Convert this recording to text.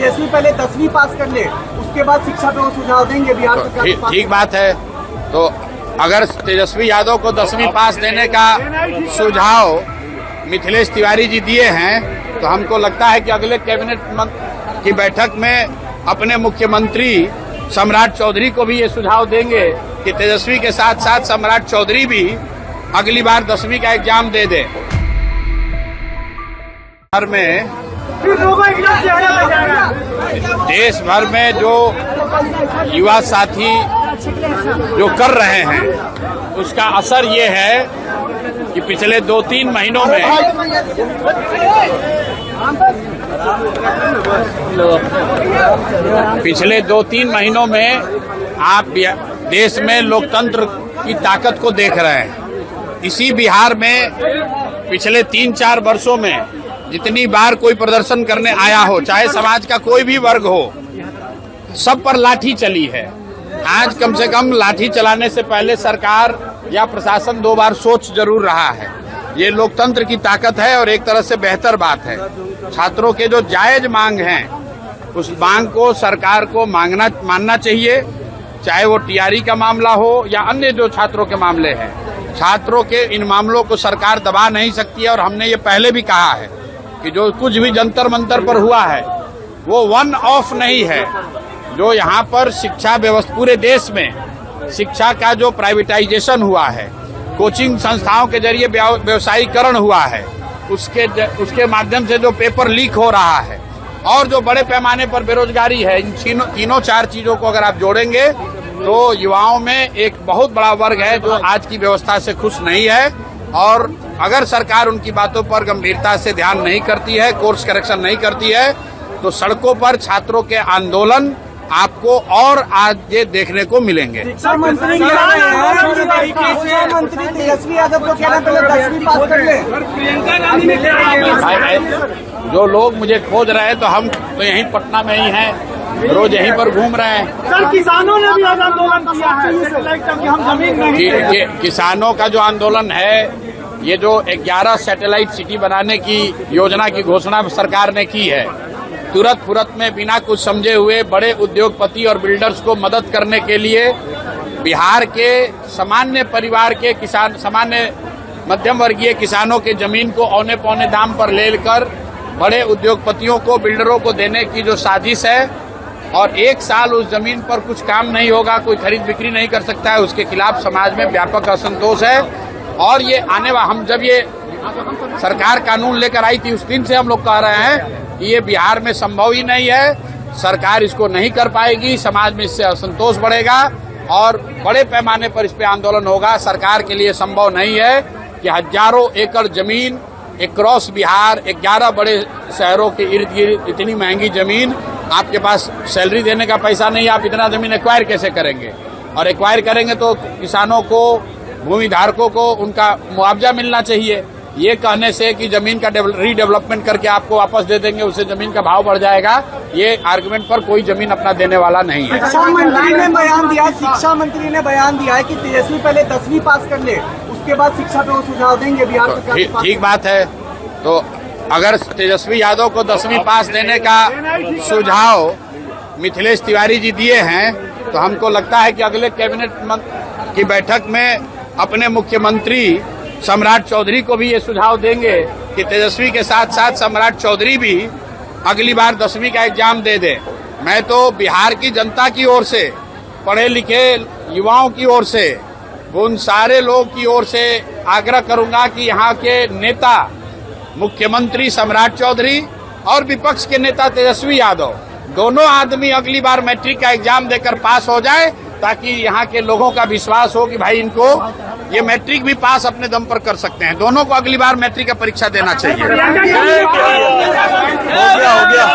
तेजस्वी पहले 10वीं पास कर ले, उसके बाद शिक्षा पे वो सुझाव देंगे बिहार सरकार। ठीक बात है। तो अगर तेजस्वी यादव को 10वीं पास देने का सुझाव मिथिलेश तिवारी जी दिए हैं, तो हमको लगता है कि अगले कैबिनेट की बैठक में अपने मुख्यमंत्री सम्राट चौधरी को भी ये सुझाव देंगे कि तेजस्वी के साथ साथ सम्राट चौधरी भी अगली बार 10वीं का एग्जाम दे दे। भर में देश भर में जो युवा साथी जो कर रहे हैं, उसका असर ये है कि पिछले 2-3 महीनों में आप देश में लोकतंत्र की ताकत को देख रहे हैं। इसी बिहार में पिछले 3-4 वर्षों में जितनी बार कोई प्रदर्शन करने आया हो, चाहे समाज का कोई भी वर्ग हो, सब पर लाठी चली है। आज कम से कम लाठी चलाने से पहले सरकार या प्रशासन 2 बार सोच जरूर रहा है। ये लोकतंत्र की ताकत है और एक तरह से बेहतर बात है। छात्रों के जो जायज मांग हैं, उस मांग को सरकार को मानना चाहिए, चाहे वो टीआरई का मामला हो या अन्य जो छात्रों के मामले हैं। छात्रों के इन मामलों को सरकार दबा नहीं सकती है। और हमने ये पहले भी कहा है कि जो कुछ भी जंतर मंतर पर हुआ है वो वन ऑफ नहीं है। जो यहाँ पर शिक्षा व्यवस्था पूरे देश में शिक्षा का जो प्राइवेटाइजेशन हुआ है, कोचिंग संस्थाओं के जरिए व्यवसायीकरण हुआ है, उसके माध्यम से जो पेपर लीक हो रहा है और जो बड़े पैमाने पर बेरोजगारी है, इन तीनों 4 चीजों को अगर आप जोड़ेंगे तो युवाओं में एक बहुत बड़ा वर्ग है जो आज की व्यवस्था से खुश नहीं है। और अगर सरकार उनकी बातों पर गंभीरता से ध्यान नहीं करती है, कोर्स करेक्शन नहीं करती है, तो सड़कों पर छात्रों के आंदोलन आपको और आज ये देखने को मिलेंगे। शिक्षा मंत्री तेजस्वी यादव को कहना पहले 10वीं पास कर ले। जो लोग मुझे खोज रहे हैं, तो हम तो यहीं पटना में ही हैं, रोज यहीं पर घूम रहे हैं। सर, किसानों ने भी आंदोलन किया है, हम जमीन नहीं। किसानों का जो आंदोलन है, ये जो 11 सैटेलाइट सिटी बनाने की योजना की घोषणा सरकार ने की है, तुरंत फुरत में बिना कुछ समझे हुए बड़े उद्योगपति और बिल्डर्स को मदद करने के लिए बिहार के सामान्य परिवार के किसान, सामान्य मध्यम वर्गीय किसानों के जमीन को औने पौने दाम पर लेकर बड़े उद्योगपतियों को, बिल्डरों को देने की जो साजिश है, और 1 साल उस जमीन पर कुछ काम नहीं होगा, कोई खरीद बिक्री नहीं कर सकता है, उसके खिलाफ समाज में व्यापक असंतोष है। और ये हम जब ये सरकार कानून लेकर आई थी, उस दिन से हम लोग कह रहे हैं कि ये बिहार में संभव ही नहीं है, सरकार इसको नहीं कर पाएगी, समाज में इससे असंतोष बढ़ेगा और बड़े पैमाने पर इस पे आंदोलन होगा। सरकार के लिए संभव नहीं है कि हजारों एकड़ जमीन अक्रॉस बिहार 11 बड़े शहरों के इर्द गिर्द इतनी महंगी जमीन, आपके पास सैलरी देने का पैसा नहीं, आप इतना जमीन एक्वायर कैसे करेंगे? और एक्वायर करेंगे तो किसानों को, भूमि धारकों को उनका मुआवजा मिलना चाहिए। ये कहने से कि जमीन का रीडेवलपमेंट करके आपको वापस दे देंगे, उससे जमीन का भाव बढ़ जाएगा, ये आर्गुमेंट पर कोई जमीन अपना देने वाला नहीं है। शिक्षा मंत्री ने बयान दिया है कि तेजस्वी पहले 10वीं पास कर ले, उसके बाद शिक्षा पे वो सुझाव देंगे बिहार सरकार। ठीक बात है। तो अगर तेजस्वी यादव को 10वीं पास देने का सुझाव मिथिलेश तिवारी जी दिए हैं, तो हमको लगता है कि अगले कैबिनेट की बैठक में अपने मुख्यमंत्री सम्राट चौधरी को भी ये सुझाव देंगे कि तेजस्वी के साथ साथ सम्राट चौधरी भी अगली बार 10वीं का एग्जाम दे दे। मैं तो बिहार की जनता की ओर से, पढ़े लिखे युवाओं की ओर से, उन सारे लोगों की ओर से आग्रह करूंगा कि यहाँ के नेता, मुख्यमंत्री सम्राट चौधरी और विपक्ष के नेता तेजस्वी यादव, दोनों आदमी अगली बार मैट्रिक का एग्जाम देकर पास हो जाए, ताकि यहाँ के लोगों का विश्वास हो कि भाई इनको ये मैट्रिक भी पास अपने दम पर कर सकते हैं। दोनों को अगली बार मैट्रिक का परीक्षा देना चाहिए। हो गया।